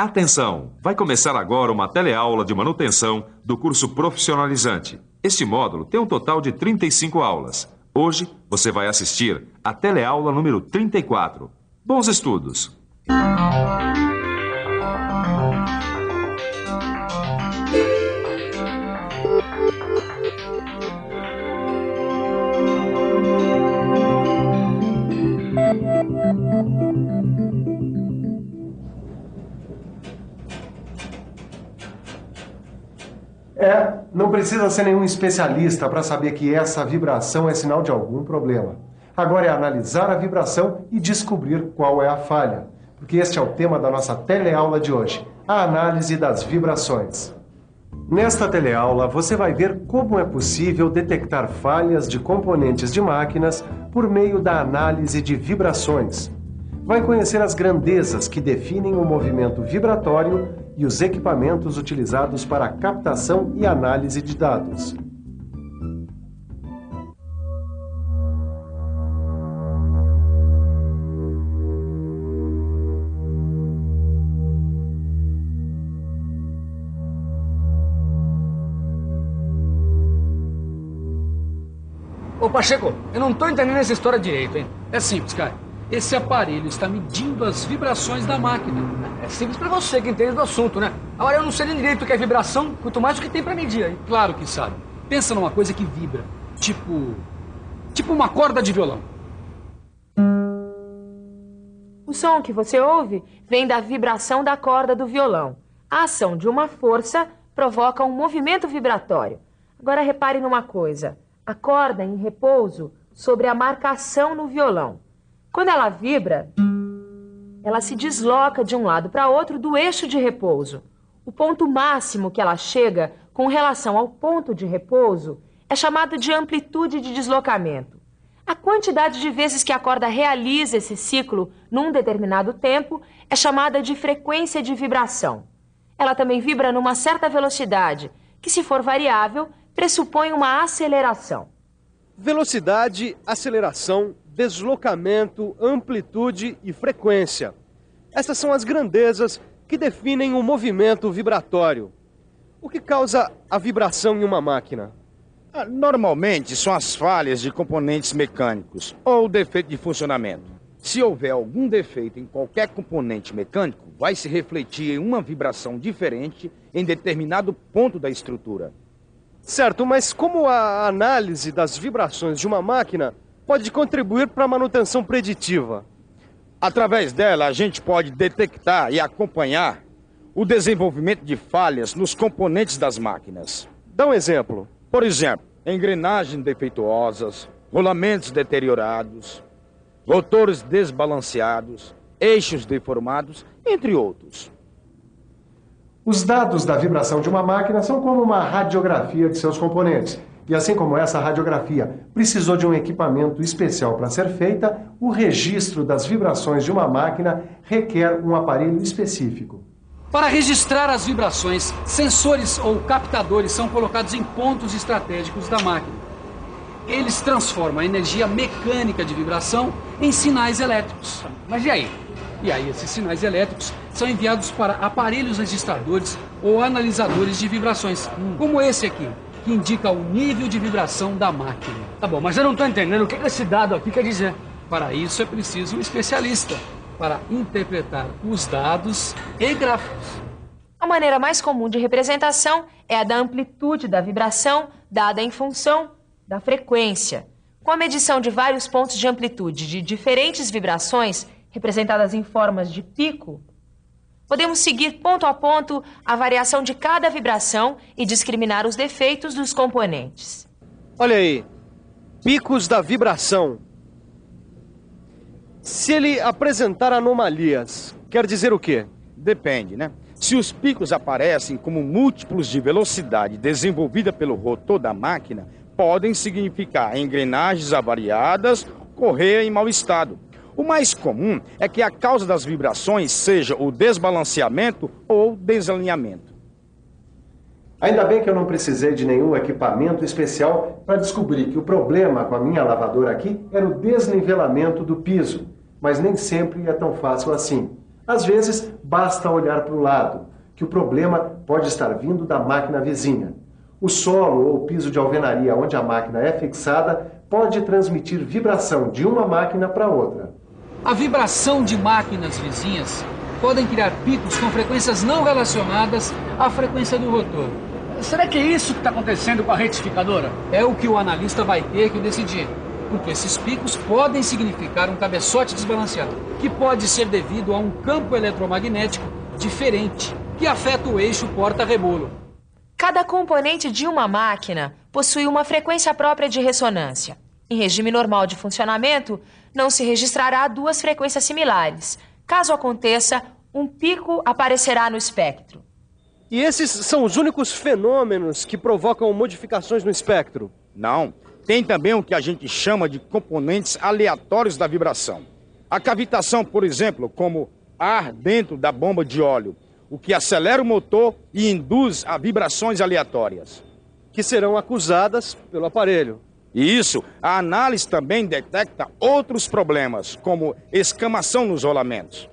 Atenção! Vai começar agora uma teleaula de manutenção do curso profissionalizante. Este módulo tem um total de 35 aulas. Hoje você vai assistir a teleaula número 34. Bons estudos! Não precisa ser nenhum especialista para saber que essa vibração é sinal de algum problema. Agora é analisar a vibração e descobrir qual é a falha, porque este é o tema da nossa teleaula de hoje, a análise das vibrações. Nesta teleaula, você vai ver como é possível detectar falhas de componentes de máquinas por meio da análise de vibrações. Vai conhecer as grandezas que definem o movimento vibratório e os equipamentos utilizados para a captação e análise de dados. Ô Pacheco, eu não tô entendendo essa história direito, hein? É simples, cara. Esse aparelho está medindo as vibrações da máquina. É simples pra você que entende do assunto, né? Agora eu não sei nem direito o que é vibração, quanto mais o que tem pra medir aí. Claro que sabe. Pensa numa coisa que vibra. Tipo uma corda de violão. O som que você ouve vem da vibração da corda do violão. A ação de uma força provoca um movimento vibratório. Agora repare numa coisa. A corda em repouso sobre a marcação no violão. Quando ela vibra, ela se desloca de um lado para outro do eixo de repouso. O ponto máximo que ela chega com relação ao ponto de repouso é chamado de amplitude de deslocamento. A quantidade de vezes que a corda realiza esse ciclo num determinado tempo é chamada de frequência de vibração. Ela também vibra numa certa velocidade, que, se for variável, pressupõe uma aceleração. Velocidade, aceleração, deslocamento, amplitude e frequência. Essas são as grandezas que definem o movimento vibratório. O que causa a vibração em uma máquina? Normalmente são as falhas de componentes mecânicos ou defeito de funcionamento. Se houver algum defeito em qualquer componente mecânico, vai se refletir em uma vibração diferente em determinado ponto da estrutura. Certo, mas como a análise das vibrações de uma máquina pode contribuir para a manutenção preditiva? Através dela, a gente pode detectar e acompanhar o desenvolvimento de falhas nos componentes das máquinas. Dá um exemplo. Por exemplo, engrenagens defeituosas, rolamentos deteriorados, rotores desbalanceados, eixos deformados, entre outros. Os dados da vibração de uma máquina são como uma radiografia de seus componentes. E assim como essa radiografia precisou de um equipamento especial para ser feita, o registro das vibrações de uma máquina requer um aparelho específico. Para registrar as vibrações, sensores ou captadores são colocados em pontos estratégicos da máquina. Eles transformam a energia mecânica de vibração em sinais elétricos. Mas e aí? E aí esses sinais elétricos são enviados para aparelhos registradores ou analisadores de vibrações, como esse aqui, que indica o nível de vibração da máquina. Tá bom, mas eu não estou entendendo o que esse dado aqui quer dizer. Para isso é preciso um especialista, para interpretar os dados e gráficos. A maneira mais comum de representação é a da amplitude da vibração dada em função da frequência. Com a medição de vários pontos de amplitude de diferentes vibrações, representadas em formas de pico, podemos seguir ponto a ponto a variação de cada vibração e discriminar os defeitos dos componentes. Olha aí, picos da vibração. Se ele apresentar anomalias, quer dizer o quê? Depende, né? Se os picos aparecem como múltiplos de velocidade desenvolvida pelo rotor da máquina, podem significar engrenagens avariadas, correia em mau estado. O mais comum é que a causa das vibrações seja o desbalanceamento ou desalinhamento. Ainda bem que eu não precisei de nenhum equipamento especial para descobrir que o problema com a minha lavadora aqui era o desnivelamento do piso. Mas nem sempre é tão fácil assim. Às vezes, basta olhar para o lado, que o problema pode estar vindo da máquina vizinha. O solo ou piso de alvenaria onde a máquina é fixada pode transmitir vibração de uma máquina para outra. A vibração de máquinas vizinhas podem criar picos com frequências não relacionadas à frequência do rotor. Será que é isso que está acontecendo com a retificadora? É o que o analista vai ter que decidir, porque esses picos podem significar um cabeçote desbalanceado, que pode ser devido a um campo eletromagnético diferente, que afeta o eixo porta-rebolo. Cada componente de uma máquina possui uma frequência própria de ressonância. Em regime normal de funcionamento, não se registrará duas frequências similares. Caso aconteça, um pico aparecerá no espectro. E esses são os únicos fenômenos que provocam modificações no espectro? Não. Tem também o que a gente chama de componentes aleatórios da vibração. A cavitação, por exemplo, como ar dentro da bomba de óleo, o que acelera o motor e induz a vibrações aleatórias. Que serão acusadas pelo aparelho. E isso, a análise também detecta outros problemas, como escamação nos rolamentos.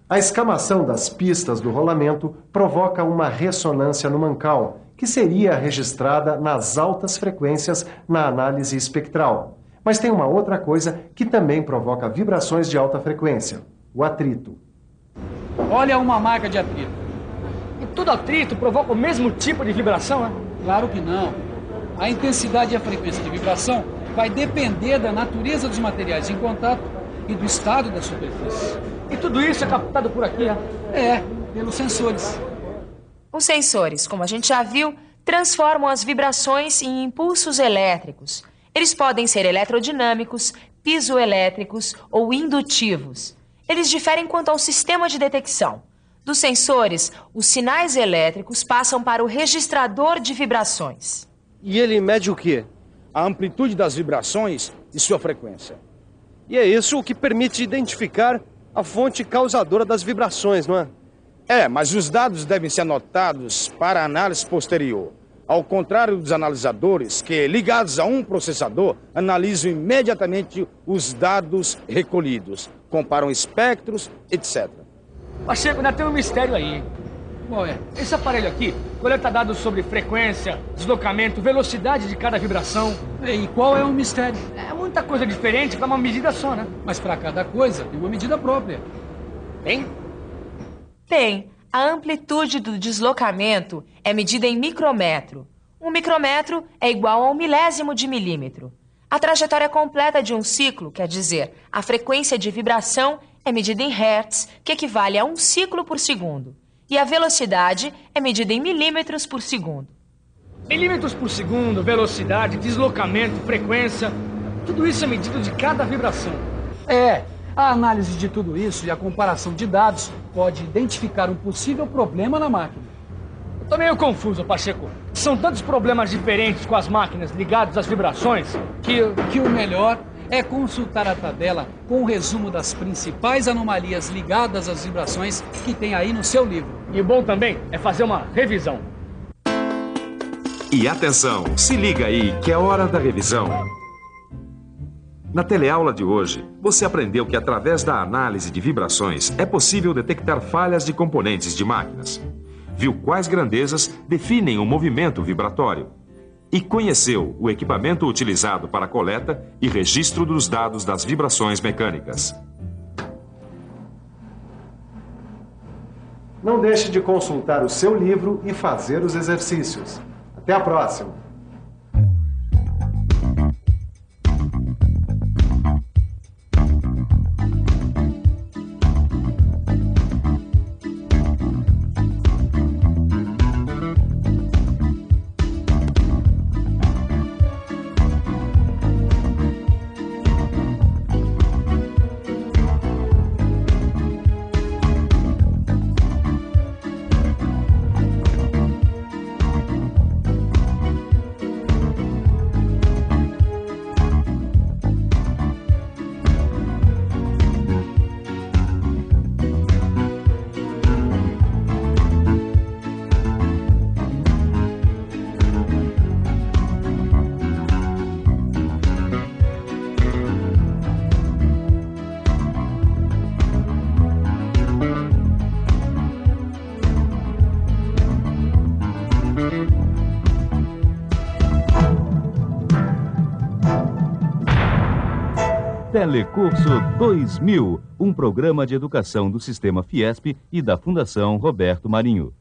A escamação das pistas do rolamento provoca uma ressonância no mancal, que seria registrada nas altas frequências na análise espectral. Mas tem uma outra coisa que também provoca vibrações de alta frequência: o atrito. Olha uma marca de atrito. E todo atrito provoca o mesmo tipo de vibração, né? Claro que não. A intensidade e a frequência de vibração vai depender da natureza dos materiais em contato e do estado da superfície. E tudo isso é captado por aqui, né? É, pelos sensores. Os sensores, como a gente já viu, transformam as vibrações em impulsos elétricos. Eles podem ser eletrodinâmicos, piezoelétricos ou indutivos. Eles diferem quanto ao sistema de detecção. Dos sensores, os sinais elétricos passam para o registrador de vibrações. E ele mede o quê? A amplitude das vibrações e sua frequência. E é isso o que permite identificar a fonte causadora das vibrações, não é? É, mas os dados devem ser anotados para análise posterior. Ao contrário dos analisadores, que, ligados a um processador, analisam imediatamente os dados recolhidos, comparam espectros, etc. Pacheco, ainda tem um mistério aí. Qual é? Esse aparelho aqui coleta dados sobre frequência, deslocamento, velocidade de cada vibração. E qual é o mistério? É muita coisa diferente para uma medida só, né? Mas para cada coisa tem uma medida própria. Tem? Tem. A amplitude do deslocamento é medida em micrômetro. Um micrômetro é igual a 1/1000 de milímetro. A trajetória completa de um ciclo, quer dizer, a frequência de vibração, é medida em hertz, que equivale a 1 ciclo por segundo. E a velocidade é medida em milímetros por segundo. Milímetros por segundo, velocidade, deslocamento, frequência, tudo isso é medido de cada vibração. É, a análise de tudo isso e a comparação de dados pode identificar um possível problema na máquina. Eu tô meio confuso, Pacheco. São tantos problemas diferentes com as máquinas ligadas às vibrações que o melhor é consultar a tabela com o resumo das principais anomalias ligadas às vibrações que tem aí no seu livro. E o bom também é fazer uma revisão. E atenção, se liga aí que é hora da revisão. Na teleaula de hoje, você aprendeu que através da análise de vibrações é possível detectar falhas de componentes de máquinas. Viu quais grandezas definem o movimento vibratório. E conheceu o equipamento utilizado para a coleta e registro dos dados das vibrações mecânicas. Não deixe de consultar o seu livro e fazer os exercícios. Até a próxima! Telecurso 2000, um programa de educação do Sistema Fiesp e da Fundação Roberto Marinho.